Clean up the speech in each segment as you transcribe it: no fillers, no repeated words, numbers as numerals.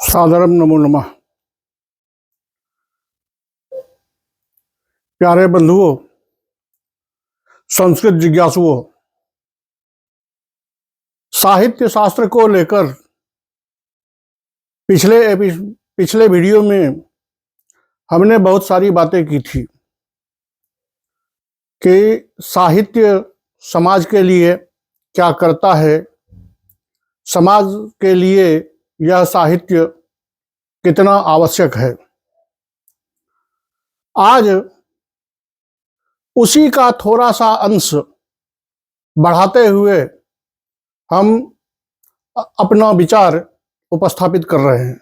सादरम नमो नमः। प्यारे बंधुओं, संस्कृत जिज्ञासुओं, साहित्य शास्त्र को लेकर पिछले वीडियो में हमने बहुत सारी बातें की थी कि साहित्य समाज के लिए क्या करता है, समाज के लिए यह साहित्य कितना आवश्यक है। आज उसी का थोड़ा सा अंश बढ़ाते हुए हम अपना विचार उपस्थापित कर रहे हैं।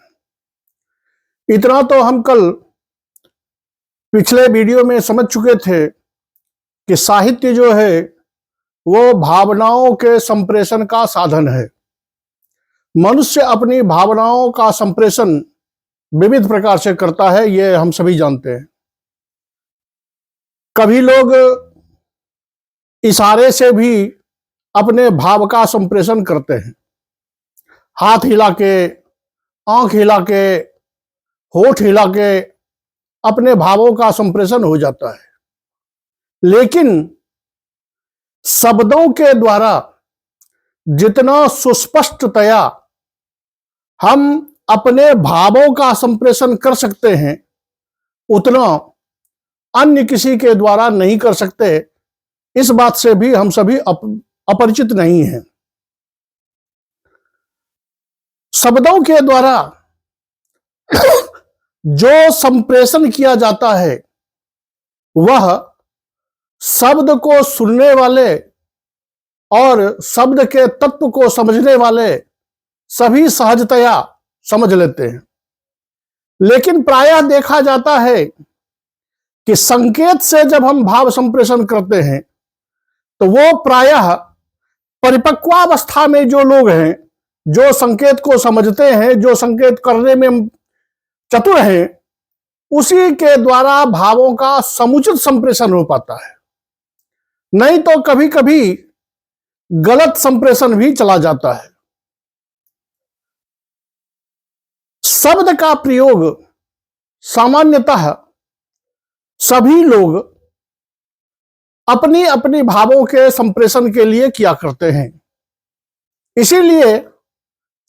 इतना तो हम कल पिछले वीडियो में समझ चुके थे कि साहित्य जो है वो भावनाओं के संप्रेषण का साधन है। मनुष्य अपनी भावनाओं का संप्रेषण विविध प्रकार से करता है, ये हम सभी जानते हैं। कभी लोग इशारे से भी अपने भाव का संप्रेषण करते हैं। हाथ हिला के, आंख हिला के, होठ हिला के अपने भावों का संप्रेषण हो जाता है। लेकिन शब्दों के द्वारा जितना सुस्पष्टतया हम अपने भावों का संप्रेषण कर सकते हैं, उतना अन्य किसी के द्वारा नहीं कर सकते। इस बात से भी हम सभी अपरिचित नहीं हैं। शब्दों के द्वारा जो संप्रेषण किया जाता है वह शब्द को सुनने वाले और शब्द के तत्व को समझने वाले सभी सहजतया समझ लेते हैं। लेकिन प्रायः देखा जाता है कि संकेत से जब हम भाव संप्रेषण करते हैं तो वो प्रायः परिपक्वावस्था में जो लोग हैं, जो संकेत को समझते हैं, जो संकेत करने में चतुर हैं, उसी के द्वारा भावों का समुचित संप्रेषण हो पाता है। नहीं तो कभी कभी गलत संप्रेषण भी चला जाता है। शब्द का प्रयोग सामान्यतः सभी लोग अपनी अपनी भावों के संप्रेषण के लिए किया करते हैं। इसीलिए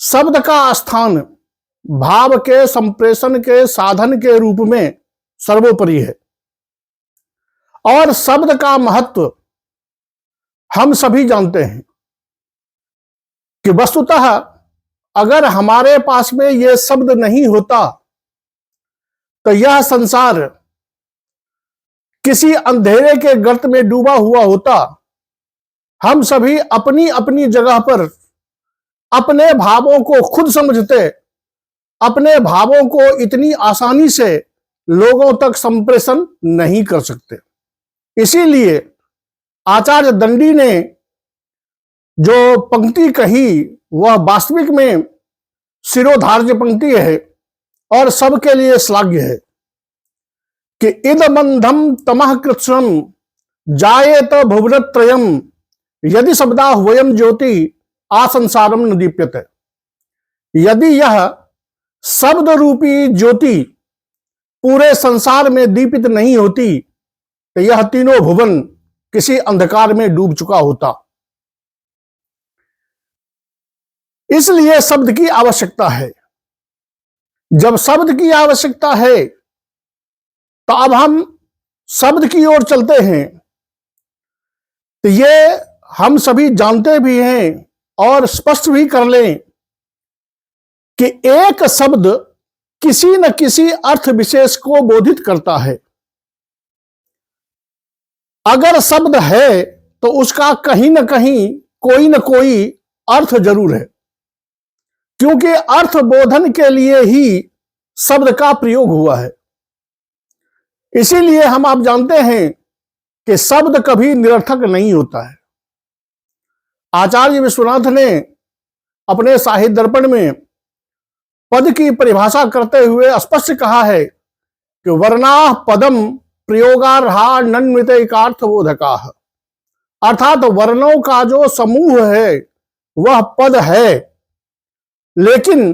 शब्द का स्थान भाव के संप्रेषण के साधन के रूप में सर्वोपरि है। और शब्द का महत्व हम सभी जानते हैं कि वस्तुतः अगर हमारे पास में ये शब्द नहीं होता तो यह संसार किसी अंधेरे के गर्त में डूबा हुआ होता। हम सभी अपनी अपनी जगह पर अपने भावों को खुद समझते, अपने भावों को इतनी आसानी से लोगों तक संप्रेषण नहीं कर सकते। इसीलिए आचार्य दंडी ने जो पंक्ति कही वह वास्तविक में शिरोधार्य पंक्ति है और सबके लिए श्लाघ्य है कि इदमंधम तमः कृत्स्नम जायेत भुवनत्रयम् यदि शब्दा वयम ज्योति आसंसारम न दीप्यते। यदि यह शब्द रूपी ज्योति पूरे संसार में दीपित नहीं होती तो यह तीनों भुवन किसी अंधकार में डूब चुका होता। इसलिए शब्द की आवश्यकता है। जब शब्द की आवश्यकता है तो अब हम शब्द की ओर चलते हैं। तो ये हम सभी जानते भी हैं और स्पष्ट भी कर लें कि एक शब्द किसी न किसी अर्थ विशेष को बोधित करता है। अगर शब्द है तो उसका कहीं न कोई अर्थ जरूर है, क्योंकि अर्थ बोधन के लिए ही शब्द का प्रयोग हुआ है। इसीलिए हम आप जानते हैं कि शब्द कभी निरर्थक नहीं होता है। आचार्य विश्वनाथ ने अपने साहित्य दर्पण में पद की परिभाषा करते हुए स्पष्ट कहा है कि वर्णाः पदम प्रयोगार्हा नन्वितैकार्थबोधकाः। अर्थात वर्णों का जो समूह है वह पद है, लेकिन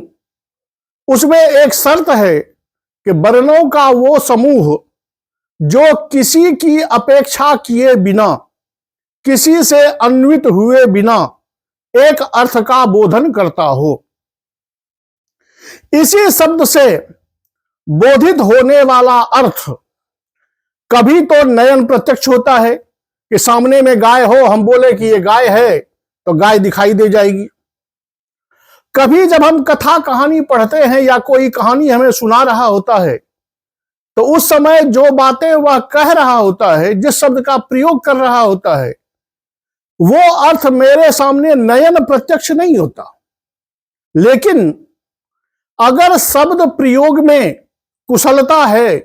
उसमें एक शर्त है कि वर्णों का वो समूह जो किसी की अपेक्षा किए बिना, किसी से अन्वित हुए बिना एक अर्थ का बोधन करता हो। इसी शब्द से बोधित होने वाला अर्थ कभी तो नयन प्रत्यक्ष होता है कि सामने में गाय हो, हम बोले कि ये गाय है तो गाय दिखाई दे जाएगी। कभी जब हम कथा कहानी पढ़ते हैं या कोई कहानी हमें सुना रहा होता है तो उस समय जो बातें वह कह रहा होता है, जिस शब्द का प्रयोग कर रहा होता है, वो अर्थ मेरे सामने नयन प्रत्यक्ष नहीं होता। लेकिन अगर शब्द प्रयोग में कुशलता है,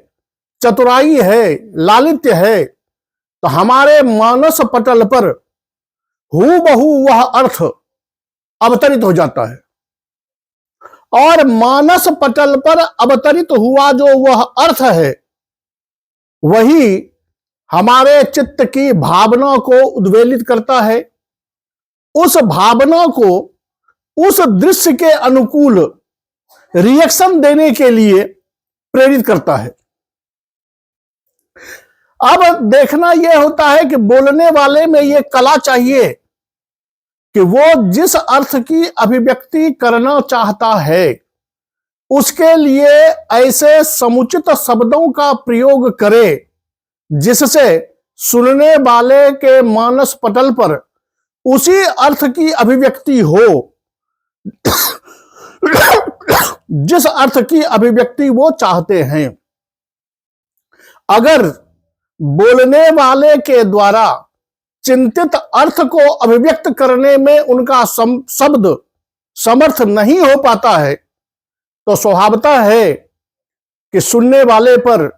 चतुराई है, लालित्य है, तो हमारे मानस पटल पर हूबहू वह अर्थ अवतरित हो जाता है। और मानस पटल पर अवतरित हुआ जो वह अर्थ है, वही हमारे चित्त की भावना को उद्वेलित करता है। उस भावना को उस दृश्य के अनुकूल रिएक्शन देने के लिए प्रेरित करता है। अब देखना यह होता है कि बोलने वाले में यह कला चाहिए कि वो जिस अर्थ की अभिव्यक्ति करना चाहता है उसके लिए ऐसे समुचित शब्दों का प्रयोग करे जिससे सुनने वाले के मानस पटल पर उसी अर्थ की अभिव्यक्ति हो जिस अर्थ की अभिव्यक्ति वो चाहते हैं। अगर बोलने वाले के द्वारा चिंतित अर्थ को अभिव्यक्त करने में उनका शब्द समर्थ नहीं हो पाता है तो स्वभावतः है कि सुनने वाले पर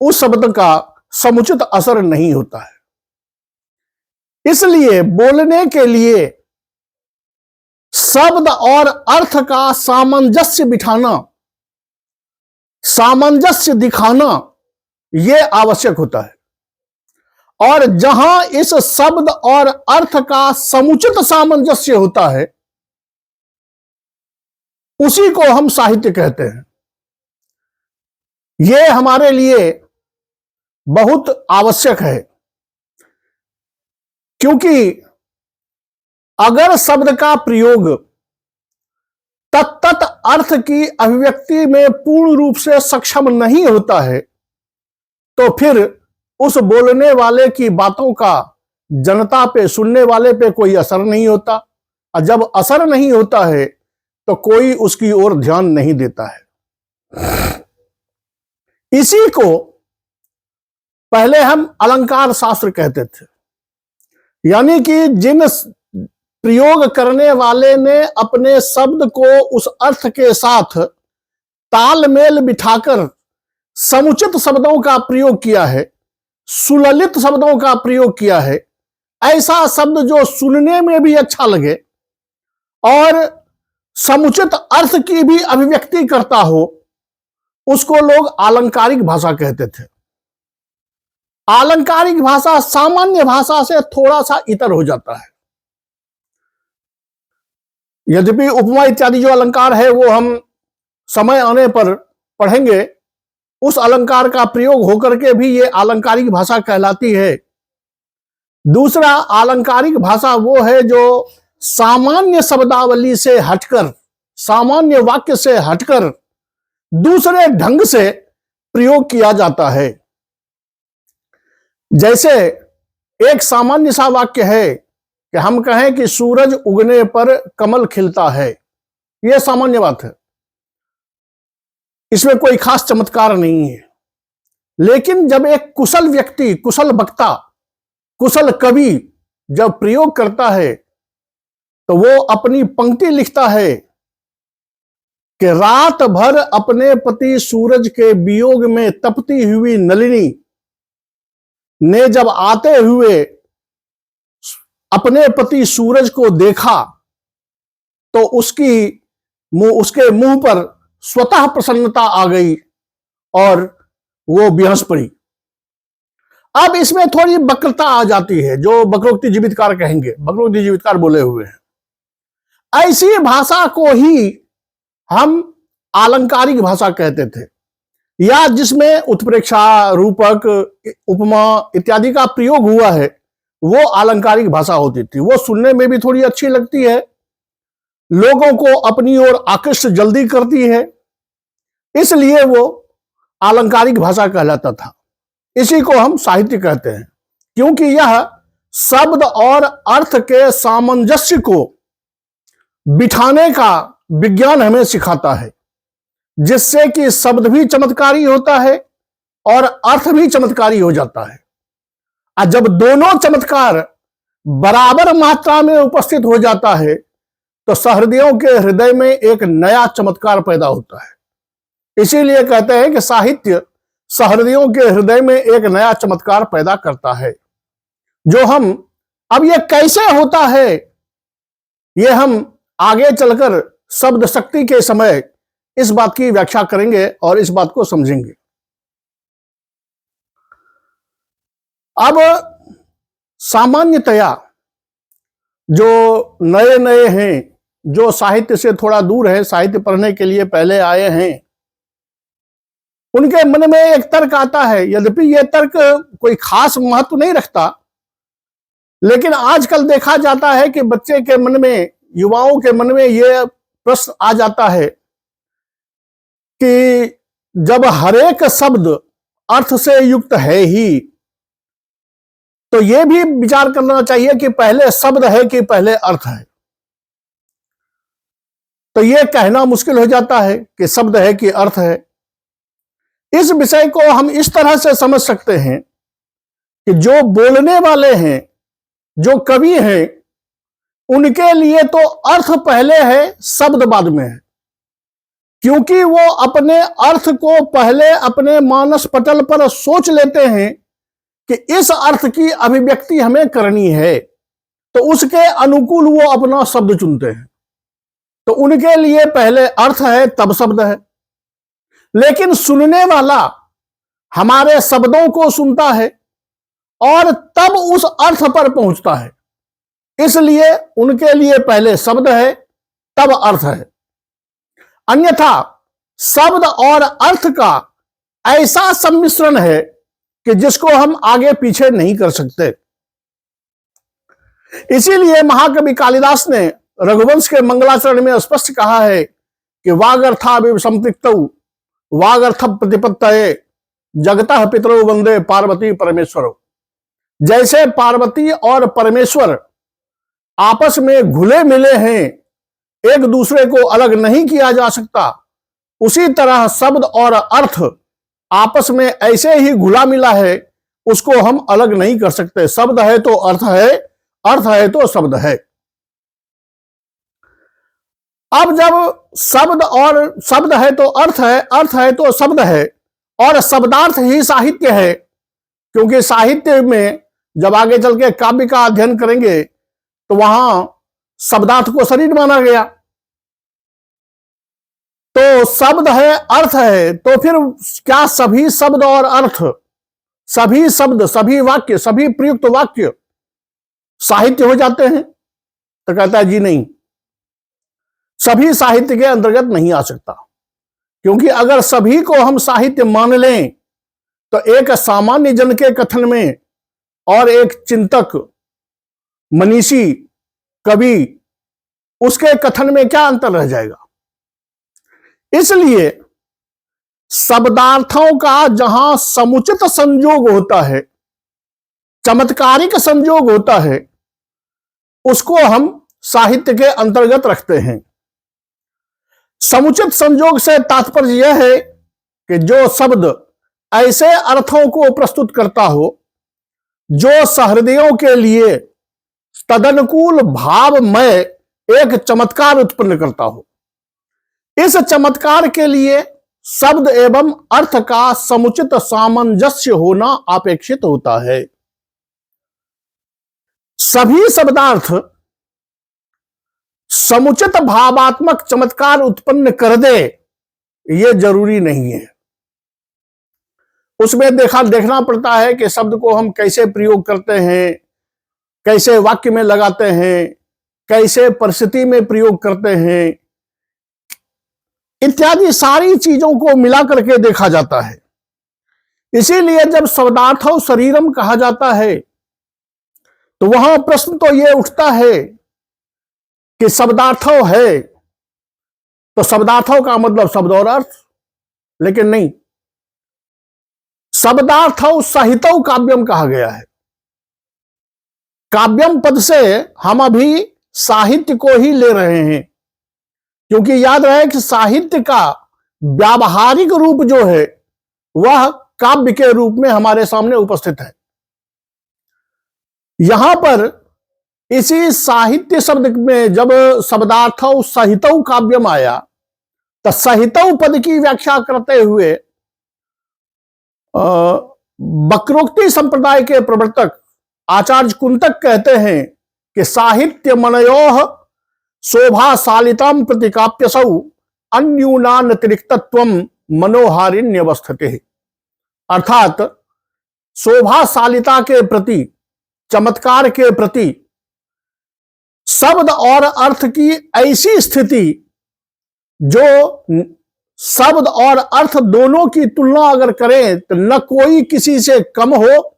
उस शब्द का समुचित असर नहीं होता है। इसलिए बोलने के लिए शब्द और अर्थ का सामंजस्य बिठाना, सामंजस्य दिखाना यह आवश्यक होता है। और जहां इस शब्द और अर्थ का समुचित सामंजस्य होता है उसी को हम साहित्य कहते हैं। यह हमारे लिए बहुत आवश्यक है, क्योंकि अगर शब्द का प्रयोग तत्त अर्थ की अभिव्यक्ति में पूर्ण रूप से सक्षम नहीं होता है तो फिर उस बोलने वाले की बातों का जनता पे, सुनने वाले पे कोई असर नहीं होता। और जब असर नहीं होता है तो कोई उसकी ओर ध्यान नहीं देता है। इसी को पहले हम अलंकार शास्त्र कहते थे, यानी कि जिन प्रयोग करने वाले ने अपने शब्द को उस अर्थ के साथ तालमेल बिठाकर समुचित शब्दों का प्रयोग किया है, सुललित शब्दों का प्रयोग किया है, ऐसा शब्द जो सुनने में भी अच्छा लगे और समुचित अर्थ की भी अभिव्यक्ति करता हो, उसको लोग आलंकारिक भाषा कहते थे। आलंकारिक भाषा सामान्य भाषा से थोड़ा सा इतर हो जाता है। यद्यपि उपमा इत्यादि जो अलंकार है वो हम समय आने पर पढ़ेंगे, उस अलंकार का प्रयोग होकर के भी ये आलंकारिक भाषा कहलाती है। दूसरा आलंकारिक भाषा वो है जो सामान्य शब्दावली से हटकर, सामान्य वाक्य से हटकर दूसरे ढंग से प्रयोग किया जाता है। जैसे एक सामान्य सा वाक्य है कि हम कहें कि सूरज उगने पर कमल खिलता है, यह सामान्य बात है, इसमें कोई खास चमत्कार नहीं है। लेकिन जब एक कुशल व्यक्ति, कुशल वक्ता, कुशल कवि जब प्रयोग करता है तो वो अपनी पंक्ति लिखता है कि रात भर अपने पति सूरज के वियोग में तपती हुई नलिनी ने जब आते हुए अपने पति सूरज को देखा तो उसके मुंह पर स्वतः प्रसन्नता आ गई और वो बेहोश पड़ी। अब इसमें थोड़ी वक्रता आ जाती है, जो वक्रोक्ति जीवितकार कहेंगे, वक्रोक्ति जीवितकार बोले हुए हैं। ऐसी भाषा को ही हम आलंकारिक भाषा कहते थे, या जिसमें उत्प्रेक्षा, रूपक, उपमा इत्यादि का प्रयोग हुआ है, वो आलंकारिक भाषा होती थी। वो सुनने में भी थोड़ी अच्छी लगती है, लोगों को अपनी ओर आकृष्ट जल्दी करती है, इसलिए वो आलंकारिक भाषा कहलाता था। इसी को हम साहित्य कहते हैं, क्योंकि यह शब्द और अर्थ के सामंजस्य को बिठाने का विज्ञान हमें सिखाता है, जिससे कि शब्द भी चमत्कारी होता है और अर्थ भी चमत्कारी हो जाता है। और जब दोनों चमत्कार बराबर मात्रा में उपस्थित हो जाता है, तो सहृदयों के हृदय में एक नया चमत्कार पैदा होता है। इसीलिए कहते हैं कि साहित्य सहृदयों के हृदय में एक नया चमत्कार पैदा करता है, जो हम अब ये कैसे होता है, ये हम आगे चलकर शब्द शक्ति के समय इस बात की व्याख्या करेंगे और इस बात को समझेंगे। अब सामान्यतया जो नए नए हैं, जो साहित्य से थोड़ा दूर है, साहित्य पढ़ने के लिए पहले आए हैं, उनके मन में एक तर्क आता है। यद्यपि यह तर्क कोई खास महत्व नहीं रखता, लेकिन आजकल देखा जाता है कि बच्चे के मन में, युवाओं के मन में यह प्रश्न आ जाता है कि जब हरेक शब्द अर्थ से युक्त है ही, तो यह भी विचार करना चाहिए कि पहले शब्द है कि पहले अर्थ है। तो यह कहना मुश्किल हो जाता है कि शब्द है कि अर्थ है। इस विषय को हम इस तरह से समझ सकते हैं कि जो बोलने वाले हैं, जो कवि हैं, उनके लिए तो अर्थ पहले है, शब्द बाद में है, क्योंकि वो अपने अर्थ को पहले अपने मानस पटल पर सोच लेते हैं कि इस अर्थ की अभिव्यक्ति हमें करनी है, तो उसके अनुकूल वो अपना शब्द चुनते हैं। तो उनके लिए पहले अर्थ है, तब शब्द है। लेकिन सुनने वाला हमारे शब्दों को सुनता है और तब उस अर्थ पर पहुंचता है, इसलिए उनके लिए पहले शब्द है, तब अर्थ है। अन्यथा शब्द और अर्थ का ऐसा सम्मिश्रण है कि जिसको हम आगे पीछे नहीं कर सकते। इसीलिए महाकवि कालिदास ने रघुवंश के मंगलाचरण में स्पष्ट कहा है कि वागर्थाविव संपृक्तौ वागर्थ प्रतिपत्तये जगतः पितरौ वंदे पार्वती परमेश्वरौ। जैसे पार्वती और परमेश्वर आपस में घुले मिले हैं, एक दूसरे को अलग नहीं किया जा सकता, उसी तरह शब्द और अर्थ आपस में ऐसे ही घुला मिला है, उसको हम अलग नहीं कर सकते। शब्द है तो अर्थ है, अर्थ है तो शब्द है। अब जब शब्द है तो अर्थ है, अर्थ है तो शब्द है, और शब्दार्थ ही साहित्य है, क्योंकि साहित्य में जब आगे चल के काव्य का अध्ययन करेंगे तो वहां शब्दार्थ को शरीर माना गया। तो शब्द है, अर्थ है, तो फिर क्या सभी शब्द और अर्थ, सभी शब्द, सभी वाक्य, सभी प्रयुक्त वाक्य साहित्य हो जाते हैं? तो कहता है जी नहीं, सभी साहित्य के अंतर्गत नहीं आ सकता, क्योंकि अगर सभी को हम साहित्य मान लें तो एक सामान्य जन के कथन में और एक चिंतक, मनीषी, कवि, उसके कथन में क्या अंतर रह जाएगा। इसलिए शब्दार्थों का जहां समुचित संयोग होता है, चमत्कारिक संयोग होता है, उसको हम साहित्य के अंतर्गत रखते हैं। समुचित संयोग से तात्पर्य यह है कि जो शब्द ऐसे अर्थों को प्रस्तुत करता हो जो सहृदयों के लिए तदनुकूल भावमय एक चमत्कार उत्पन्न करता हो। इस चमत्कार के लिए शब्द एवं अर्थ का समुचित सामंजस्य होना अपेक्षित होता है। सभी शब्दार्थ समुचित भावात्मक चमत्कार उत्पन्न कर दे, यह जरूरी नहीं है। उसमें देखना पड़ता है कि शब्द को हम कैसे प्रयोग करते हैं, कैसे वाक्य में लगाते हैं, कैसे परिस्थिति में प्रयोग करते हैं, इत्यादि सारी चीजों को मिला करके देखा जाता है। इसीलिए जब शब्दार्थो शरीरम कहा जाता है तो वहां प्रश्न तो यह उठता है कि शब्दार्थो है तो शब्दार्थो का मतलब शब्द और अर्थ, लेकिन नहीं, शब्दार्थो सहितो काव्यम कहा गया है। काव्यम पद से हम अभी साहित्य को ही ले रहे हैं, क्योंकि याद रहे कि साहित्य का व्यावहारिक रूप जो है वह काव्य के रूप में हमारे सामने उपस्थित है। यहां पर इसी साहित्य शब्द में जब शब्दार्थो सहितो काव्यम आया तो सहितो पद की व्याख्या करते हुए वक्रोक्ति संप्रदाय के प्रवर्तक आचार्य कुंतक कहते हैं कि साहित्य मनयोः शोभाशालितां प्रतिकाप्यसौ अन्यूनातिरिक्तत्वं मनोहारिण्यवस्थितिः। अर्थात शोभाशालिता के प्रति, चमत्कार के प्रति शब्द और अर्थ की ऐसी स्थिति जो शब्द और अर्थ दोनों की तुलना अगर करें तो न कोई किसी से कम हो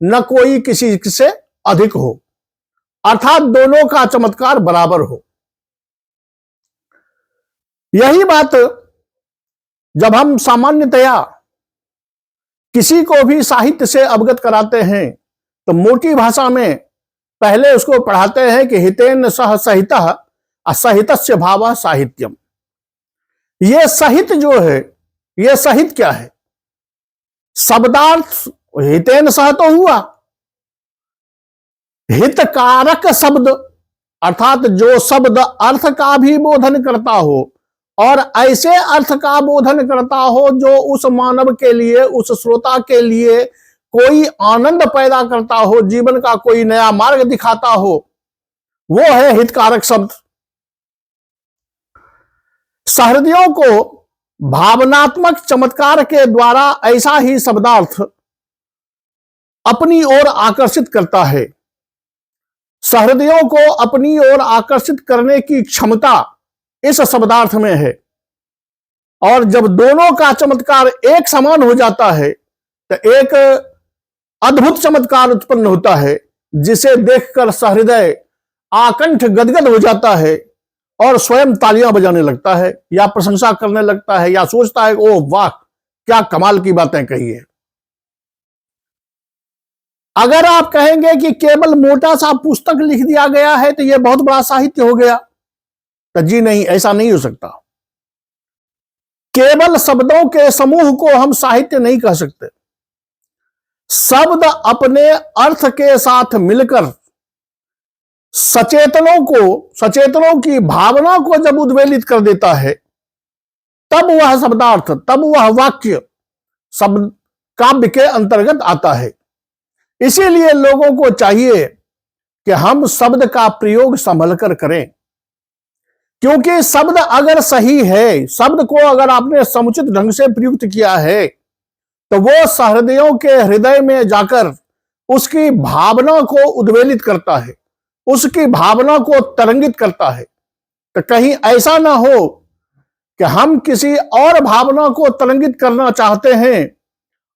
न कोई किसी से अधिक हो, अर्थात दोनों का चमत्कार बराबर हो। यही बात जब हम सामान्यतया किसी को भी साहित्य से अवगत कराते हैं तो मोटी भाषा में पहले उसको पढ़ाते हैं कि हितेन सह सहितः असहितस्य भावः साहित्यम। यह सहित जो है, यह सहित क्या है? शब्दार्थ हितेन सह तो हुआ, हितकारक शब्द अर्थात जो शब्द अर्थ का भी बोधन करता हो और ऐसे अर्थ का बोधन करता हो जो उस मानव के लिए, उस श्रोता के लिए कोई आनंद पैदा करता हो, जीवन का कोई नया मार्ग दिखाता हो, वो है हितकारक शब्द। सहृदयों को भावनात्मक चमत्कार के द्वारा ऐसा ही शब्दार्थ अपनी ओर आकर्षित करता है। सहृदयों को अपनी ओर आकर्षित करने की क्षमता इस शब्दार्थ में है, और जब दोनों का चमत्कार एक समान हो जाता है तो एक अद्भुत चमत्कार उत्पन्न होता है जिसे देखकर सहृदय आकंठ गदगद हो जाता है और स्वयं तालियां बजाने लगता है या प्रशंसा करने लगता है या सोचता है ओ वाह क्या कमाल की बातें कही है। अगर आप कहेंगे कि केवल मोटा सा पुस्तक लिख दिया गया है तो यह बहुत बड़ा साहित्य हो गया, तो जी नहीं, ऐसा नहीं हो सकता। केवल शब्दों के समूह को हम साहित्य नहीं कह सकते। शब्द अपने अर्थ के साथ मिलकर सचेतनों की भावना को जब उद्वेलित कर देता है तब वह शब्दार्थ, तब वह वाक्य शब्द काव्य के अंतर्गत आता है। इसीलिए लोगों को चाहिए कि हम शब्द का प्रयोग संभल कर करें, क्योंकि शब्द अगर सही है, शब्द को अगर आपने समुचित ढंग से प्रयुक्त किया है तो वो सहृदयों के हृदय में जाकर उसकी भावना को उद्वेलित करता है, उसकी भावना को तरंगित करता है। तो कहीं ऐसा ना हो कि हम किसी और भावना को तरंगित करना चाहते हैं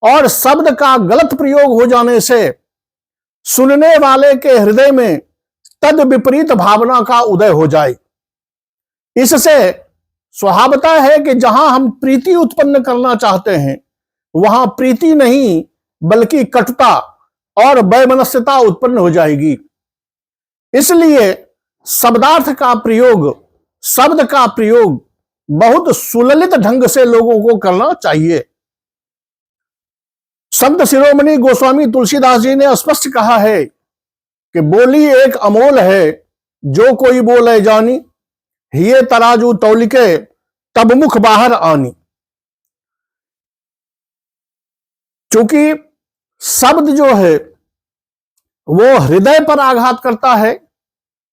और शब्द का गलत प्रयोग हो जाने से सुनने वाले के हृदय में तद विपरीत भावना का उदय हो जाए। इससे स्वभावतः है कि जहां हम प्रीति उत्पन्न करना चाहते हैं वहां प्रीति नहीं बल्कि कटुता और वैमनस्यता उत्पन्न हो जाएगी। इसलिए शब्दार्थ का प्रयोग, शब्द का प्रयोग बहुत सुललित ढंग से लोगों को करना चाहिए। संत शिरोमणि गोस्वामी तुलसीदास जी ने स्पष्ट कहा है कि बोली एक अमोल है, जो कोई बोले जानी, हिये तराजू तौलिके तब मुख बाहर आनी। चूंकि शब्द जो है वो हृदय पर आघात करता है,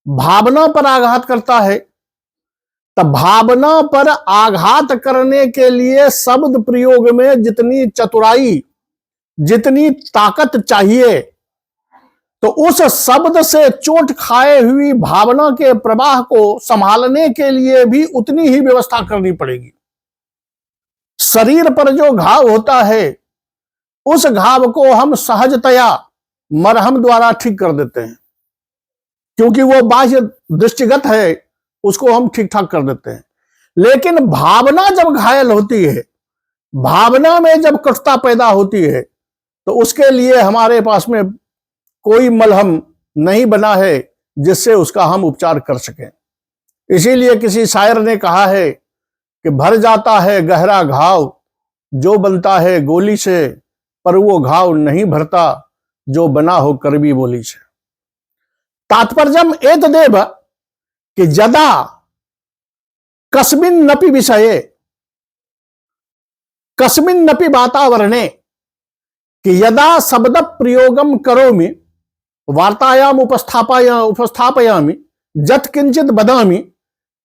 भावना पर आघात करता है, तब भावना पर आघात करने के लिए शब्द प्रयोग में जितनी चतुराई, जितनी ताकत चाहिए, तो उस शब्द से चोट खाए हुई भावना के प्रवाह को संभालने के लिए भी उतनी ही व्यवस्था करनी पड़ेगी। शरीर पर जो घाव होता है उस घाव को हम सहजतया मरहम द्वारा ठीक कर देते हैं, क्योंकि वो बाह्य दृष्टिगत है, उसको हम ठीक ठाक कर देते हैं। लेकिन भावना जब घायल होती है, भावना में जब कटुता पैदा होती है, तो उसके लिए हमारे पास में कोई मलहम नहीं बना है जिससे उसका हम उपचार कर सकें। इसीलिए किसी शायर ने कहा है कि भर जाता है गहरा घाव जो बनता है गोली से, पर वो घाव नहीं भरता जो बना हो करबी बोली से। तात्पर्यम एतदेव कि यदा कस्मिन् नपि विषये कस्मिन् नपि वातावरणे कि यदा शब्द प्रयोगम करोमि वार्तायाम उपस्थापयामि जत किंचित वदामि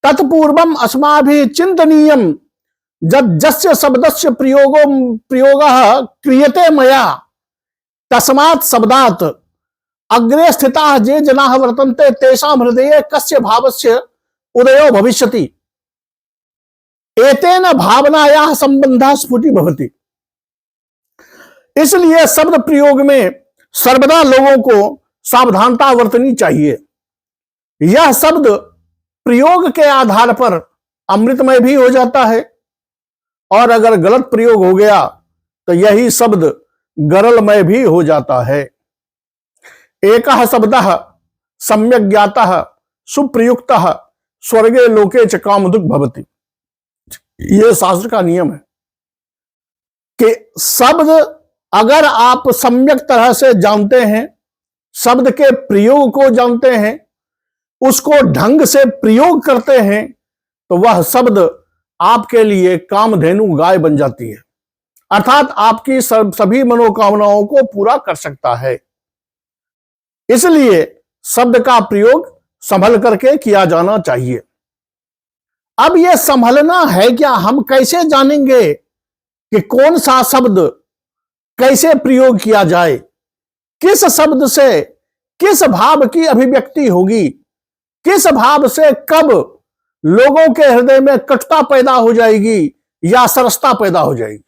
तत्पूर्वम अस्माभिः चिंतनीयम जस्य शब्दस्य प्रयोगः क्रियते मया तस्मात् शब्दात् अग्रे स्थिताः ये जनाः वर्तन्ते तेषां हृदये कस्य भावस्य उदयो भविष्यति एतेन भावनायाः संबंधः स्फुटी भवति। इसलिए शब्द प्रयोग में सर्वदा लोगों को सावधानता बरतनी चाहिए। यह शब्द प्रयोग के आधार पर अमृतमय भी हो जाता है, और अगर गलत प्रयोग हो गया तो यही शब्द गरलमय भी हो जाता है। एकः शब्दः सम्यक् ज्ञातः सुप्रयुक्तः स्वर्गे लोके च कामधुक् भवति। यह शास्त्र का नियम है कि शब्द अगर आप सम्यक तरह से जानते हैं, शब्द के प्रयोग को जानते हैं, उसको ढंग से प्रयोग करते हैं, तो वह शब्द आपके लिए कामधेनु गाय बन जाती है, अर्थात आपकी सभी मनोकामनाओं को पूरा कर सकता है। इसलिए शब्द का प्रयोग संभल करके किया जाना चाहिए। अब यह संभलना है क्या, हम कैसे जानेंगे कि कौन सा शब्द कैसे प्रयोग किया जाए, किस शब्द से किस भाव की अभिव्यक्ति होगी, किस भाव से कब लोगों के हृदय में कटुता पैदा हो जाएगी या सरसता पैदा हो जाएगी।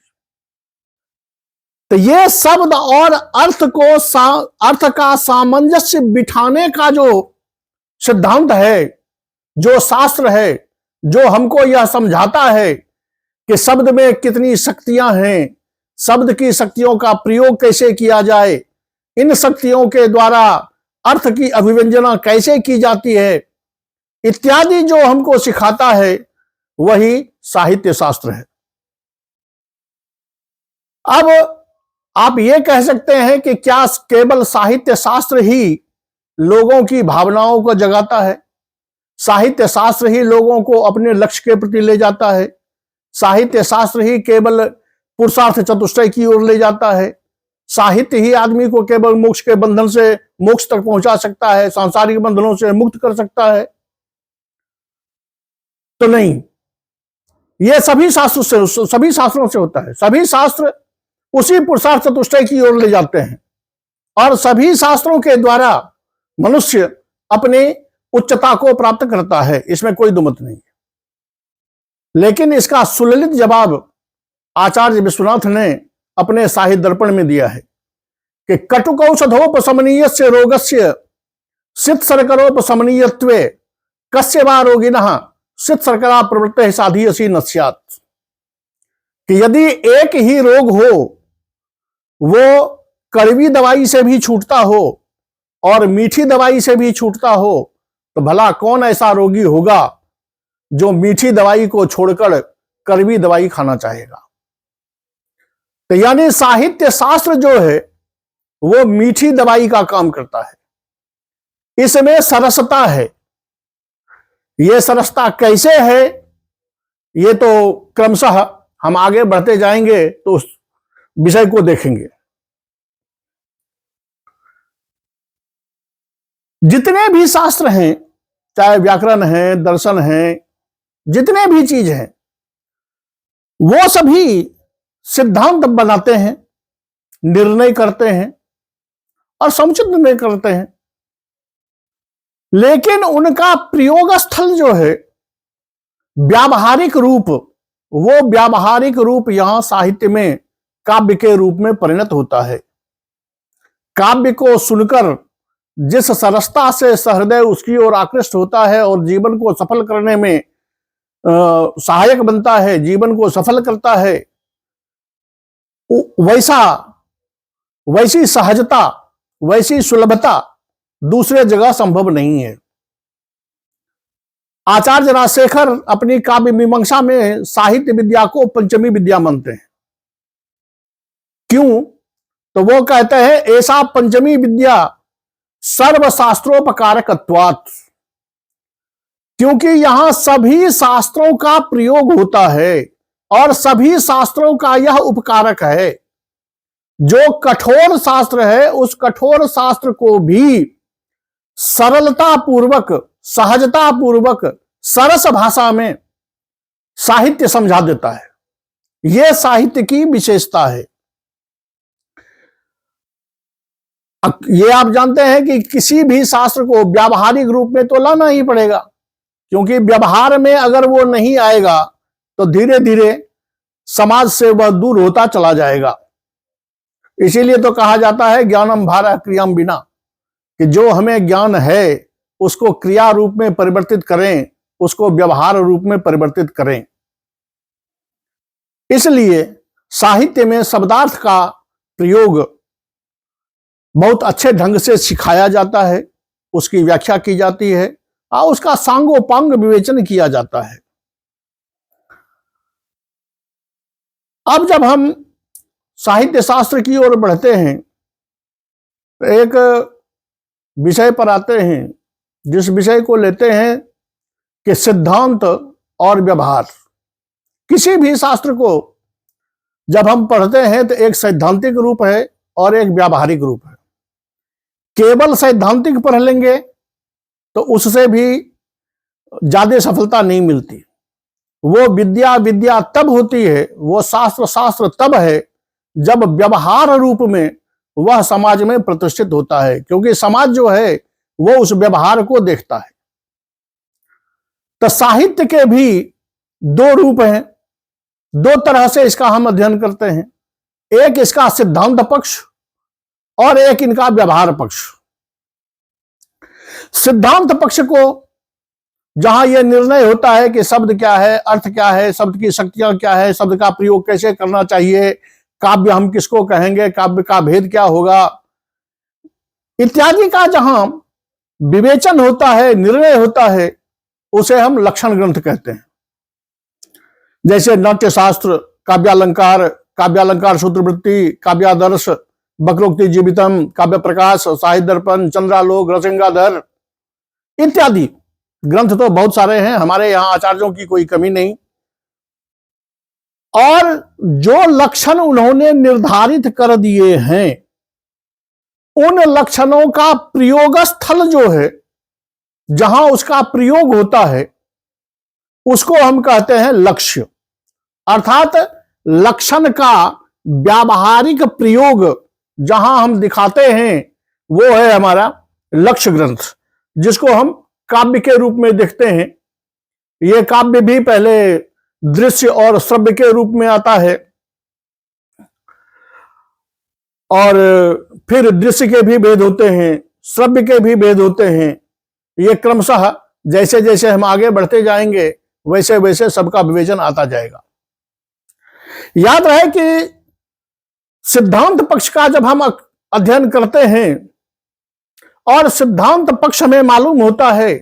तो यह शब्द और अर्थ का सामंजस्य बिठाने का जो सिद्धांत है, जो शास्त्र है, जो हमको यह समझाता है कि शब्द में कितनी शक्तियां हैं, शब्द की शक्तियों का प्रयोग कैसे किया जाए, इन शक्तियों के द्वारा अर्थ की अभिव्यंजना कैसे की जाती है, इत्यादि जो हमको सिखाता है, वही साहित्य शास्त्र है। अब आप ये कह सकते हैं कि क्या केवल साहित्य शास्त्र ही लोगों की भावनाओं को जगाता है, साहित्य शास्त्र ही लोगों को अपने लक्ष्य के प्रति ले जाता है, साहित्य शास्त्र ही केवल पुरुषार्थ चतुष्टय की ओर ले जाता है, साहित्य ही आदमी को केवल मोक्ष के बंधन से मोक्ष तक पहुंचा सकता है, सांसारिक बंधनों से मुक्त कर सकता है? तो नहीं, यह सभी शास्त्रों से होता है। सभी शास्त्र उसी पुरुषार्थ चतुष्टय की ओर ले जाते हैं, और सभी शास्त्रों के द्वारा मनुष्य अपने उच्चता को प्राप्त करता है, इसमें कोई दुमत नहीं है। लेकिन इसका सुललित जवाब आचार्य विश्वनाथ ने अपने साहित्य दर्पण में दिया है कि कटुकौषधोपशमनीयस्य रोगस्य सित शर्करोपशमनीयत्वे कस्य वा रोगिनः सित शर्करा प्रवृत्तिः साधीयसी न स्यात्। कि यदि एक ही रोग हो, वो कड़वी दवाई से भी छूटता हो और मीठी दवाई से भी छूटता हो, तो भला कौन ऐसा रोगी होगा जो मीठी दवाई को छोड़कर कड़वी दवाई खाना चाहेगा। तो यानी साहित्य शास्त्र जो है वो मीठी दवाई का काम करता है। इसमें सरसता है। यह सरसता कैसे है, ये तो क्रमशः हम आगे बढ़ते जाएंगे तो उस विषय को देखेंगे। जितने भी शास्त्र हैं, चाहे व्याकरण है, दर्शन है, जितने भी चीज हैं, वो सभी सिद्धांत बनाते हैं, निर्णय करते हैं और समुचित निर्णय करते हैं। लेकिन उनका प्रयोग स्थल जो है, व्यावहारिक रूप, वो व्यावहारिक रूप यहां साहित्य में काव्य के रूप में परिणत होता है। काव्य को सुनकर जिस सरसता से सहृदय उसकी ओर आकृष्ट होता है और जीवन को सफल करने में सहायक बनता है, जीवन को सफल करता है, वैसी सहजता, वैसी सुलभता दूसरे जगह संभव नहीं है। आचार्य राजशेखर अपनी काव्य मीमांसा में साहित्य विद्या को पंचमी विद्या मानते हैं। क्यों? तो वो कहते हैं ऐसा पंचमी विद्या सर्वशास्त्रोपकारकत्वात्, क्योंकि यहां सभी शास्त्रों का प्रयोग होता है और सभी शास्त्रों का यह उपकारक है। जो कठोर शास्त्र है उस कठोर शास्त्र को भी सरलता पूर्वक, सहजता पूर्वक, सरस भाषा में साहित्य समझा देता है। यह साहित्य की विशेषता है। ये आप जानते हैं कि किसी भी शास्त्र को व्यावहारिक रूप में तो लाना ही पड़ेगा, क्योंकि व्यवहार में अगर वो नहीं आएगा तो धीरे धीरे समाज से वह दूर होता चला जाएगा। इसीलिए तो कहा जाता है ज्ञानम भारा क्रियाम बिना, कि जो हमें ज्ञान है उसको क्रिया रूप में परिवर्तित करें, उसको व्यवहार रूप में परिवर्तित करें। इसलिए साहित्य में शब्दार्थ का प्रयोग बहुत अच्छे ढंग से सिखाया जाता है, उसकी व्याख्या की जाती है और उसका सांगोपांग विवेचन किया जाता है। अब जब हम साहित्य शास्त्र की ओर बढ़ते हैं तो एक विषय पर आते हैं, जिस विषय को लेते हैं कि सिद्धांत और व्यवहार। किसी भी शास्त्र को जब हम पढ़ते हैं तो एक सैद्धांतिक रूप है और एक व्यावहारिक रूप है। केवल सैद्धांतिक पढ़ लेंगे तो उससे भी ज्यादा सफलता नहीं मिलती। वो विद्या विद्या तब होती है, वो शास्त्र शास्त्र तब है जब व्यवहार रूप में वह समाज में प्रतिष्ठित होता है, क्योंकि समाज जो है वो उस व्यवहार को देखता है। तो साहित्य के भी दो रूप हैं, दो तरह से इसका हम अध्ययन करते हैं। एक इसका सिद्धांत पक्ष और एक इनका व्यवहार पक्ष। सिद्धांत पक्ष को जहां यह निर्णय होता है कि शब्द क्या है, अर्थ क्या है, शब्द की शक्तियां क्या है, शब्द का प्रयोग कैसे करना चाहिए, काव्य हम किसको कहेंगे, काव्य का भेद क्या होगा, इत्यादि का जहां विवेचन होता है, निर्णय होता है, उसे हम लक्षण ग्रंथ कहते हैं। जैसे नाट्यशास्त्र, काव्यालंकार, काव्यालंकार सूत्रवृत्ति, काव्यादर्श, वक्रोक्ति जीवितम, काव्य प्रकाश, साहित्य दर्पण, चंद्रालोक, रसगंगाधर इत्यादि ग्रंथ तो बहुत सारे हैं। हमारे यहां आचार्यों की कोई कमी नहीं। और जो लक्षण उन्होंने निर्धारित कर दिए हैं, उन लक्षणों का प्रयोग स्थल जो है, जहां उसका प्रयोग होता है, उसको हम कहते हैं लक्ष्य। अर्थात लक्षण का व्यावहारिक प्रयोग जहां हम दिखाते हैं वो है हमारा लक्ष्य ग्रंथ, जिसको हम काव्य के रूप में देखते हैं। ये काव्य भी पहले दृश्य और श्रव्य के रूप में आता है और फिर दृश्य के भी भेद होते हैं, श्रव्य के भी भेद होते हैं। ये क्रमशः जैसे जैसे हम आगे बढ़ते जाएंगे वैसे वैसे सबका विवेचन आता जाएगा। याद रहे कि सिद्धांत पक्ष का जब हम अध्ययन करते हैं और सिद्धांत पक्ष हमें मालूम होता है,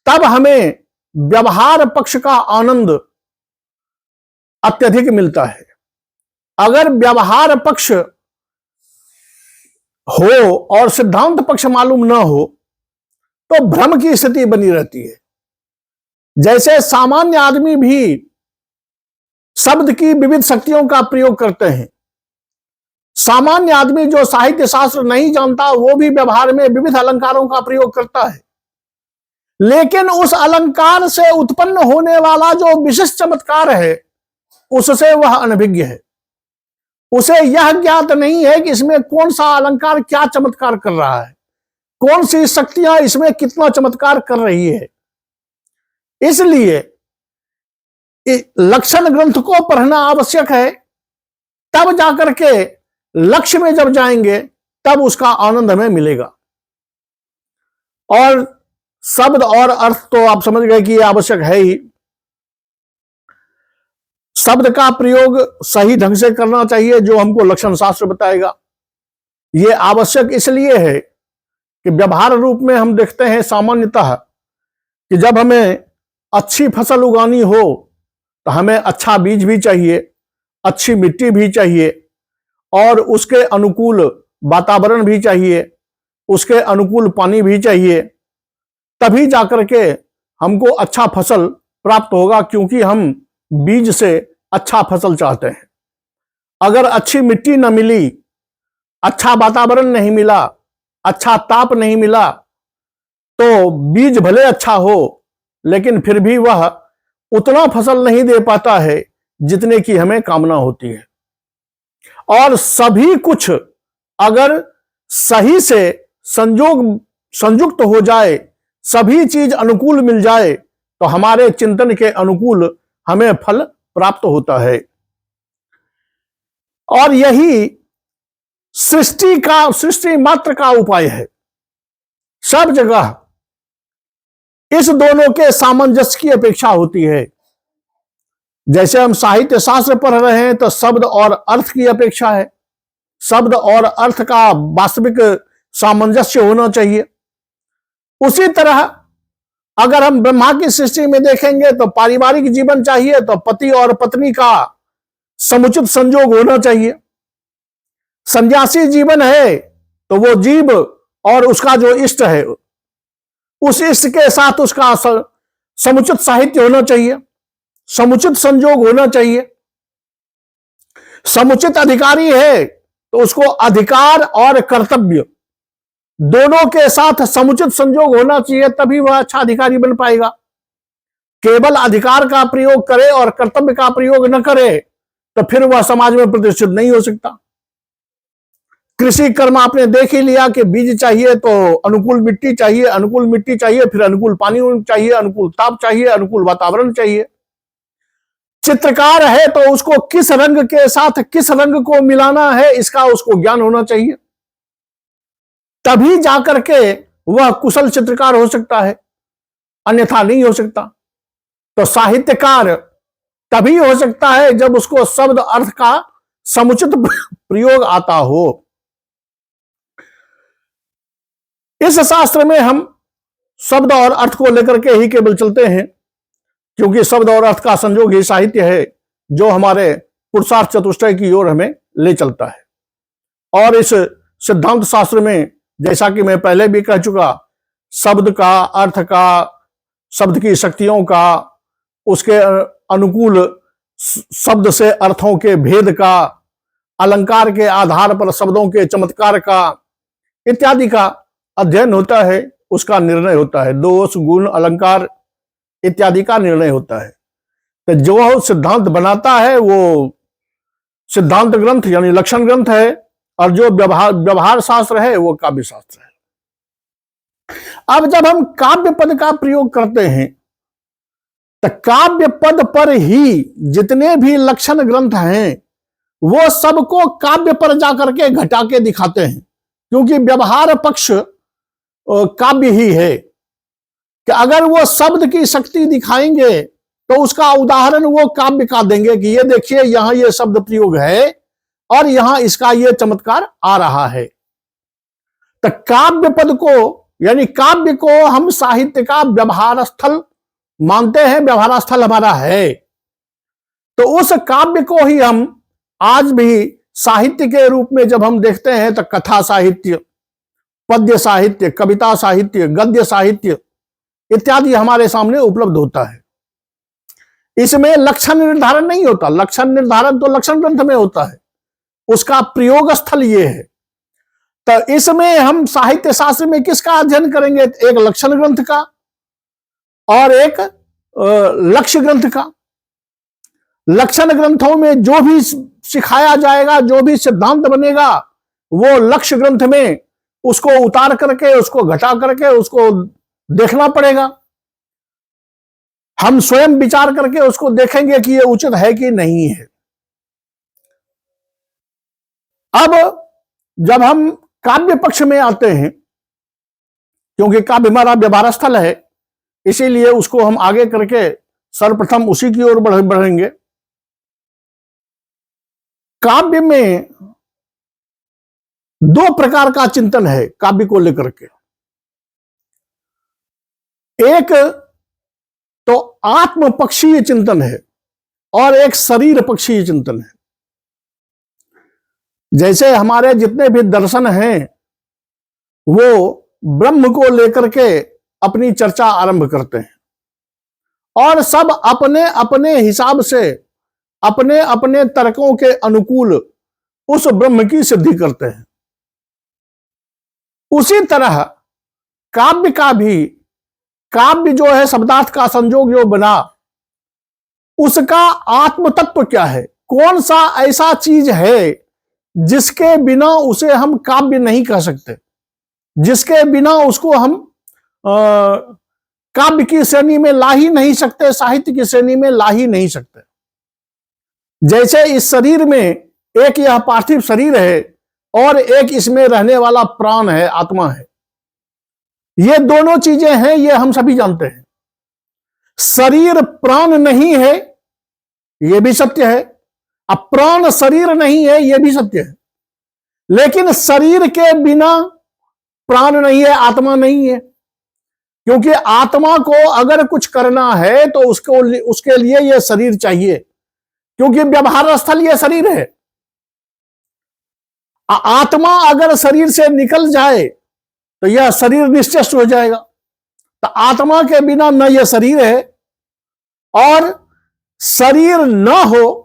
तब हमें व्यवहार पक्ष का आनंद अत्यधिक मिलता है। अगर व्यवहार पक्ष हो और सिद्धांत पक्ष मालूम ना हो तो भ्रम की स्थिति बनी रहती है। जैसे सामान्य आदमी भी शब्द की विविध शक्तियों का प्रयोग करते हैं, सामान्य आदमी जो साहित्य शास्त्र नहीं जानता वो भी व्यवहार में विविध अलंकारों का प्रयोग करता है, लेकिन उस अलंकार से उत्पन्न होने वाला जो विशिष्ट चमत्कार है उससे वह अनभिज्ञ है। उसे यह ज्ञात नहीं है कि इसमें कौन सा अलंकार क्या चमत्कार कर रहा है, कौन सी शक्तियां इसमें कितना चमत्कार कर रही है। इसलिए लक्षण ग्रंथ को पढ़ना आवश्यक है, तब जाकर के लक्ष्य में जब जाएंगे तब उसका आनंद हमें मिलेगा। और शब्द और अर्थ तो आप समझ गए कि यह आवश्यक है ही। शब्द का प्रयोग सही ढंग से करना चाहिए, जो हमको लक्षण शास्त्र बताएगा। यह आवश्यक इसलिए है कि व्यवहार रूप में हम देखते हैं सामान्यतः कि जब हमें अच्छी फसल उगानी हो तो हमें अच्छा बीज भी चाहिए, अच्छी मिट्टी भी चाहिए, और उसके अनुकूल वातावरण भी चाहिए, उसके अनुकूल पानी भी चाहिए, तभी जाकर के हमको अच्छा फसल प्राप्त होगा, क्योंकि हम बीज से अच्छा फसल चाहते हैं। अगर अच्छी मिट्टी न मिली, अच्छा वातावरण नहीं मिला, अच्छा ताप नहीं मिला, तो बीज भले अच्छा हो लेकिन फिर भी वह उतना फसल नहीं दे पाता है जितने की हमें कामना होती है। और सभी कुछ अगर सही से संयुक्त हो जाए, सभी चीज अनुकूल मिल जाए, तो हमारे चिंतन के अनुकूल हमें फल प्राप्त होता है। और यही सृष्टि मात्र का उपाय है। सब जगह इस दोनों के सामंजस्य की अपेक्षा होती है। जैसे हम साहित्य शास्त्र पढ़ रहे हैं तो शब्द और अर्थ की अपेक्षा है, शब्द और अर्थ का वास्तविक सामंजस्य होना चाहिए। उसी तरह अगर हम ब्रह्मा की सृष्टि में देखेंगे तो पारिवारिक जीवन चाहिए, तो पति और पत्नी का समुचित संयोग होना चाहिए। सन्यासी जीवन है तो वो जीव और उसका जो इष्ट है, उस इष्ट के साथ उसका समुचित साहित्य होना चाहिए, समुचित संयोग होना चाहिए। समुचित अधिकारी है तो उसको अधिकार और कर्तव्य दोनों के साथ समुचित संयोग होना चाहिए, तभी वह अच्छा अधिकारी बन पाएगा। केवल अधिकार का प्रयोग करे और कर्तव्य का प्रयोग न करे तो फिर वह समाज में प्रतिष्ठित नहीं हो सकता। कृषि कर्म आपने देख ही लिया कि बीज चाहिए तो अनुकूल मिट्टी चाहिए, अनुकूल मिट्टी चाहिए फिर अनुकूल पानी चाहिए, अनुकूल ताप चाहिए, अनुकूल वातावरण चाहिए। चित्रकार है तो उसको किस रंग के साथ किस रंग को मिलाना है, इसका उसको ज्ञान होना चाहिए, तभी जाकर के वह कुशल चित्रकार हो सकता है, अन्यथा नहीं हो सकता। तो साहित्यकार तभी हो सकता है जब उसको शब्द अर्थ का समुचित प्रयोग आता हो। इस शास्त्र में हम शब्द और अर्थ को लेकर के ही केवल चलते हैं, क्योंकि शब्द और अर्थ का संयोग ही साहित्य है जो हमारे पुरुषार्थ चतुष्टय की ओर हमें ले चलता है। और इस सिद्धांत शास्त्र में, जैसा कि मैं पहले भी कह चुका, शब्द का, अर्थ का, शब्द की शक्तियों का, उसके अनुकूल शब्द से अर्थों के भेद का, अलंकार के आधार पर शब्दों के चमत्कार का इत्यादि का अध्ययन होता है, उसका निर्णय होता है। दोष, गुण, अलंकार इत्यादि का निर्णय होता है। तो जो सिद्धांत बनाता है वो सिद्धांत ग्रंथ यानी लक्षण ग्रंथ है, और जो व्यवहार शास्त्र है वो काव्य शास्त्र है। अब जब हम काव्य पद का प्रयोग करते हैं तो काव्य पद पर ही जितने भी लक्षण ग्रंथ हैं वो सबको काव्य पर जाकर के घटा के दिखाते हैं, क्योंकि व्यवहार पक्ष काव्य ही है। कि अगर वो शब्द की शक्ति दिखाएंगे तो उसका उदाहरण वो काव्य का देंगे कि ये देखिए यहां ये शब्द प्रयोग है और यहां इसका ये चमत्कार आ रहा है। तो काव्य पद को यानी काव्य को हम साहित्य का व्यवहार स्थल मानते हैं, व्यवहार स्थल हमारा है। तो उस काव्य को ही हम आज भी साहित्य के रूप में जब हम देखते हैं तो कथा साहित्य, पद्य साहित्य, कविता साहित्य, गद्य साहित्य इत्यादि हमारे सामने उपलब्ध होता है। इसमें लक्षण निर्धारण नहीं होता, लक्षण निर्धारण तो लक्षण ग्रंथ में होता है, उसका प्रयोग स्थल ये है। तो इसमें हम साहित्य शास्त्र में किसका अध्ययन करेंगे? एक लक्षण ग्रंथ का और एक लक्ष्य ग्रंथ का। लक्षण ग्रंथों में जो भी सिखाया जाएगा, जो भी सिद्धांत बनेगा, वो लक्ष्य ग्रंथ में उसको उतार करके, उसको घटा करके उसको देखना पड़ेगा। हम स्वयं विचार करके उसको देखेंगे कि ये उचित है कि नहीं है। अब जब हम काव्य पक्ष में आते हैं, क्योंकि काव्य हमारा व्यवहार स्थल है, इसीलिए उसको हम आगे करके सर्वप्रथम उसी की ओर बढ़ेंगे। काव्य में दो प्रकार का चिंतन है काव्य को लेकर के। एक तो आत्म पक्षीय चिंतन है और एक शरीर पक्षीय चिंतन है। जैसे हमारे जितने भी दर्शन हैं वो ब्रह्म को लेकर के अपनी चर्चा आरंभ करते हैं और सब अपने अपने हिसाब से अपने अपने तर्कों के अनुकूल उस ब्रह्म की सिद्धि करते हैं। उसी तरह काव्य का भी, काव्य जो है शब्दार्थ का संजोग जो बना, उसका आत्म तत्व क्या है, कौन सा ऐसा चीज है जिसके बिना उसे हम काव्य नहीं कह सकते, जिसके बिना उसको हम काव्य की श्रेणी में ला ही नहीं सकते, साहित्य की श्रेणी में ला ही नहीं सकते। जैसे इस शरीर में एक यह पार्थिव शरीर है और एक इसमें रहने वाला प्राण है, आत्मा है। ये दोनों चीजें हैं, ये हम सभी जानते हैं। शरीर प्राण नहीं है, यह भी सत्य है। अब प्राण शरीर नहीं है, यह भी सत्य है। लेकिन शरीर के बिना प्राण नहीं है, आत्मा नहीं है। क्योंकि आत्मा को अगर कुछ करना है तो उसके लिए यह शरीर चाहिए, क्योंकि व्यवहार स्थल यह शरीर है। आत्मा अगर शरीर से निकल जाए तो यह शरीर निश्चेष्ट हो जाएगा। तो आत्मा के बिना न यह शरीर है, और शरीर न हो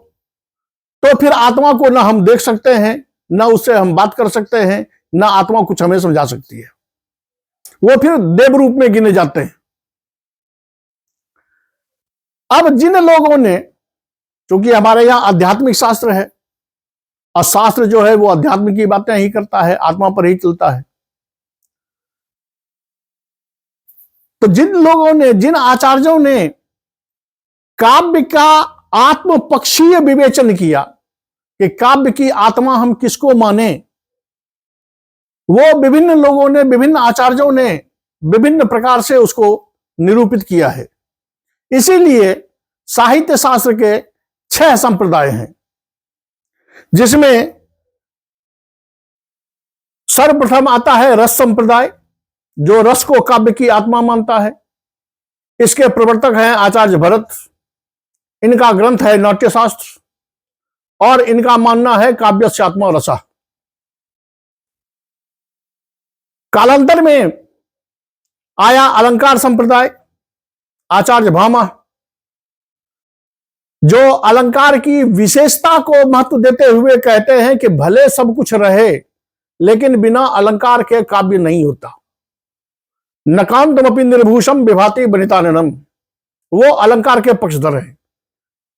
तो फिर आत्मा को न हम देख सकते हैं, न उससे हम बात कर सकते हैं, न आत्मा कुछ हमें समझा सकती है। वो फिर देव रूप में गिने जाते हैं। अब जिन लोगों ने, क्योंकि हमारे यहां आध्यात्मिक शास्त्र है और शास्त्र जो है वो अध्यात्म की बातें ही करता है, आत्मा पर ही चलता है। तो जिन लोगों ने, जिन आचार्यों ने काव्य का आत्म पक्षीय विवेचन किया कि काव्य की आत्मा हम किसको माने, वो विभिन्न लोगों ने, विभिन्न आचार्यों ने विभिन्न प्रकार से उसको निरूपित किया है। इसीलिए साहित्य शास्त्र के 6 संप्रदाय हैं, जिसमें सर्वप्रथम आता है रस संप्रदाय, जो रस को काव्य की आत्मा मानता है। इसके प्रवर्तक हैं आचार्य भरत। इनका ग्रंथ है नाट्यशास्त्र और इनका मानना है काव्यस्य आत्मा रसः। कालांतर में आया अलंकार संप्रदाय, आचार्य भामा, जो अलंकार की विशेषता को महत्व देते हुए कहते हैं कि भले सब कुछ रहे लेकिन बिना अलंकार के काव्य नहीं होता। नकांतमपि निर्भूषम विभाति वनिताननम, वो अलंकार के पक्षधर हैं,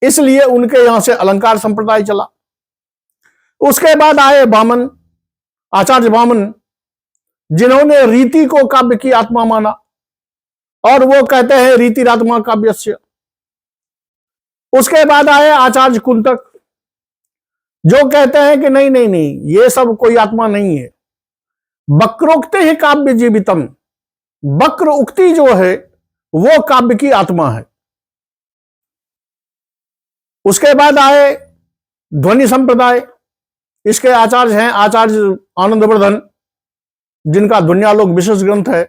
इसलिए उनके यहां से अलंकार संप्रदाय चला। उसके बाद आए वामन, आचार्य वामन, जिन्होंने रीति को काव्य की आत्मा माना और वो कहते हैं रीतिरात्मा काव्यस्य। उसके बाद आए आचार्य कुंतक, जो कहते हैं कि नहीं नहीं नहीं, ये सब कोई आत्मा नहीं है। वक्रोक्ति ही काव्य जीवितम, वक्र उक्ति जो है वो काव्य की आत्मा है। उसके बाद आए ध्वनि संप्रदाय। इसके आचार्य हैं आचार्य आनंदवर्धन, जिनका ध्वन्यालोक विशेष ग्रंथ है।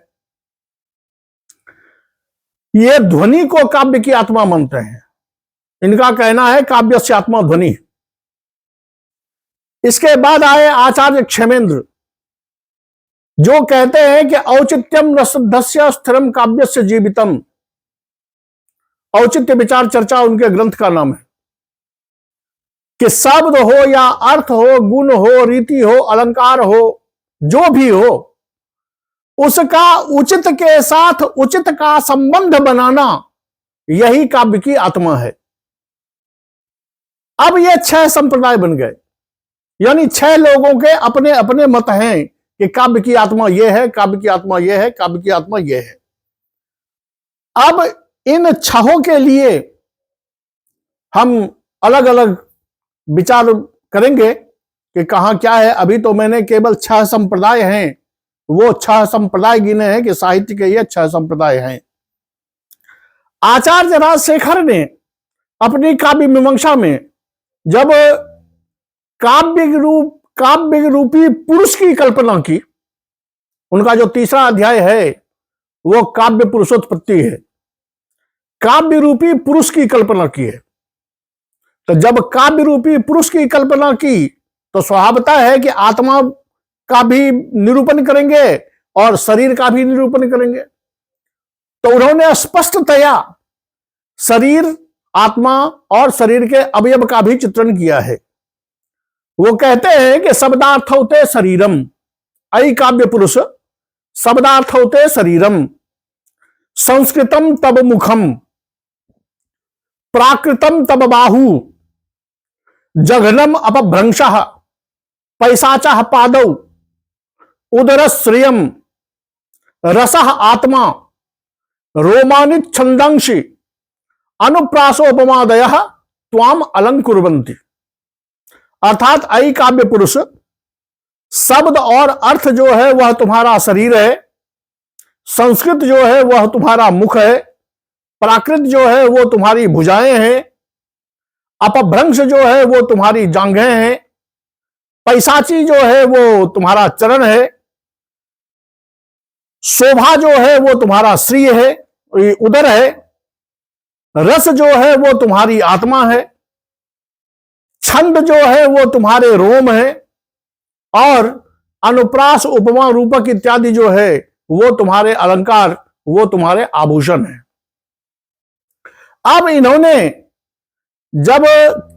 ये ध्वनि को काव्य की आत्मा मानते हैं। इनका कहना है काव्य से आत्मा ध्वनि। इसके बाद आए आचार्य क्षेमेंद्र, जो कहते हैं कि औचित्यम रसद्धस्य स्थिरम काव्यस्य जीवितम। औचित्य विचार चर्चा उनके ग्रंथ का नाम है। कि शब्द हो या अर्थ हो, गुण हो, रीति हो, अलंकार हो, जो भी हो, उसका उचित के साथ उचित का संबंध बनाना, यही काव्य की आत्मा है। अब ये 6 संप्रदाय बन गए, यानी 6 लोगों के अपने अपने मत हैं कि काव्य की आत्मा यह है, काव्य की आत्मा यह है, काव्य की आत्मा यह है। अब इन छहों के लिए हम अलग अलग विचार करेंगे कि कहां क्या है। अभी तो मैंने केवल 6 संप्रदाय हैं, वो 6 संप्रदाय गिने हैं कि साहित्य के ये 6 संप्रदाय हैं। आचार्य राजशेखर ने अपनी काव्य मीमांसा में जब काव्य रूपी पुरुष की कल्पना की, उनका जो तीसरा अध्याय है वो काव्य पुरुषोत्पत्ति है, काव्य रूपी पुरुष की कल्पना की है। तो जब काव्य रूपी पुरुष की कल्पना की तो स्वभावतः है कि आत्मा का भी निरूपण करेंगे और शरीर का भी निरूपण करेंगे। तो उन्होंने स्पष्टतया शरीर, आत्मा और शरीर के अवयव का भी चित्रण किया है। वो कहते हैं कि शब्दार्थ होते शरीरम, अयि काव्य पुरुष शब्दार्थ होते शरीरम, संस्कृतम तब मुखम, प्राकृतम तब बाहु, जघनम अपभ्रंशः, पैशाचः पादौ, उदरश्रियम, रसः आत्मा, रोमानित छंदंसि, अनुप्रासोपमादयः त्वाम अलंकुर्वन्ति। अर्थात अयि काव्य पुरुष, शब्द और अर्थ जो है वह तुम्हारा शरीर है, संस्कृत जो है वह तुम्हारा मुख है, प्राकृत जो है वो तुम्हारी भुजाएं हैं, अपभ्रंश जो है वो तुम्हारी जांघें हैं, पैशाची जो है वो तुम्हारा चरण है, शोभा जो है वो तुम्हारा श्री है, उदर है, रस जो है वो तुम्हारी आत्मा है, छंद जो है वो तुम्हारे रोम है, और अनुप्रास, उपमा, रूपक इत्यादि जो है वो तुम्हारे अलंकार, वो तुम्हारे आभूषण है। अब इन्होंने जब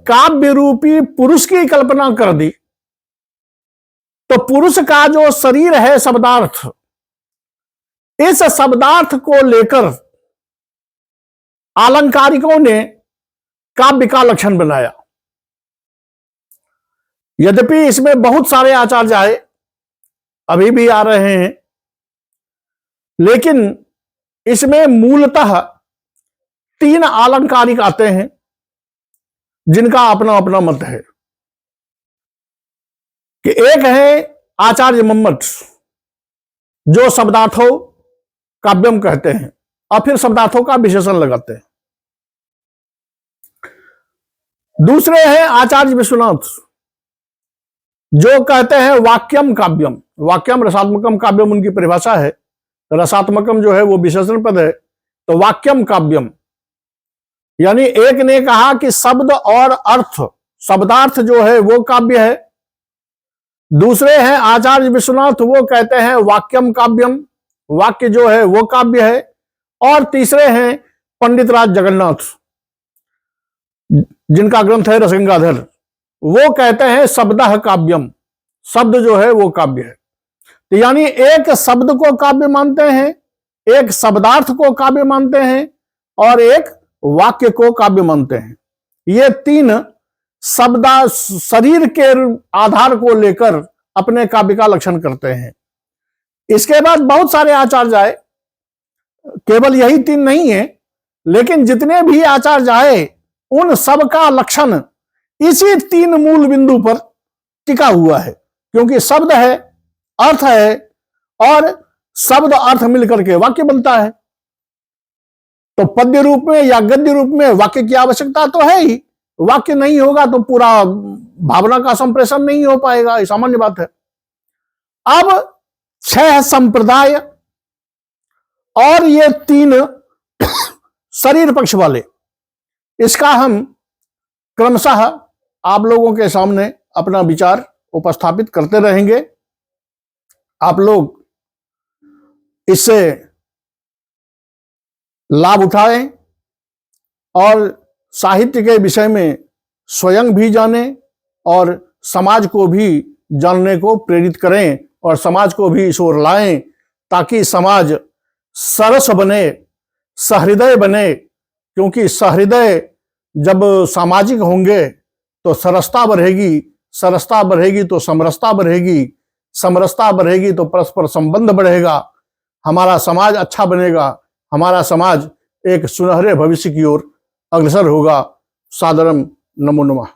काव्य रूपी पुरुष की कल्पना कर दी तो पुरुष का जो शरीर है शब्दार्थ, इस शब्दार्थ को लेकर आलंकारिकों ने काव्य का लक्षण बनाया। यद्यपि इसमें बहुत सारे आचार्य आए, अभी भी आ रहे हैं, लेकिन इसमें मूलतः 3 आलंकारिक आते हैं जिनका अपना अपना मत है। कि एक है आचार्य मम्मट, जो शब्दार्थों काव्यम कहते हैं और फिर शब्दार्थों का विशेषण लगाते हैं। दूसरे हैं आचार्य विश्वनाथ, जो कहते हैं वाक्यम काव्यम। वाक्यम रसात्मकम काव्यम उनकी परिभाषा है, रसात्मकम जो है वो विशेषण पद है, तो वाक्यम काव्यम। यानी एक ने कहा कि शब्द और अर्थ, शब्दार्थ जो है वो काव्य है। दूसरे हैं आचार्य विश्वनाथ, वो कहते हैं वाक्यम काव्यम, वाक्य जो है वो काव्य है। और तीसरे हैं पंडित राज जगन्नाथ, जिनका ग्रंथ है रसगंगाधर, वो कहते हैं शब्दः काव्यम, शब्द जो है वो काव्य है। तो यानी एक शब्द को काव्य मानते हैं, एक शब्दार्थ को काव्य मानते हैं, और एक वाक्य को काव्य मानते हैं। ये 3 शरीर के आधार को लेकर अपने काव्य का लक्षण करते हैं। इसके बाद बहुत सारे आचार्य आए, केवल यही 3 नहीं है, लेकिन जितने भी आचार्य आए उन सब का लक्षण इसी 3 मूल बिंदु पर टिका हुआ है। क्योंकि शब्द है, अर्थ है, और शब्द अर्थ मिलकर के वाक्य बनता है। तो पद्य रूप में या गद्य रूप में वाक्य की आवश्यकता तो है ही, वाक्य नहीं होगा तो पूरा भावना का संप्रेषण नहीं हो पाएगा, ये सामान्य बात है। अब 6 संप्रदाय और ये 3 शरीर पक्ष वाले, इसका हम क्रमशः आप लोगों के सामने अपना विचार उपस्थापित करते रहेंगे। आप लोग इससे लाभ उठाएं और साहित्य के विषय में स्वयं भी जानें और समाज को भी जानने को प्रेरित करें और समाज को भी इस ओर लाएं, ताकि समाज सरस बने, सहृदय बने। क्योंकि सहृदय जब सामाजिक होंगे तो सरसता बढ़ेगी, सरसता बढ़ेगी तो समरसता बढ़ेगी, समरसता बढ़ेगी तो परस्पर संबंध बढ़ेगा, हमारा समाज अच्छा बनेगा, हमारा समाज एक सुनहरे भविष्य की ओर अग्रसर होगा। सादरम नमो नमः।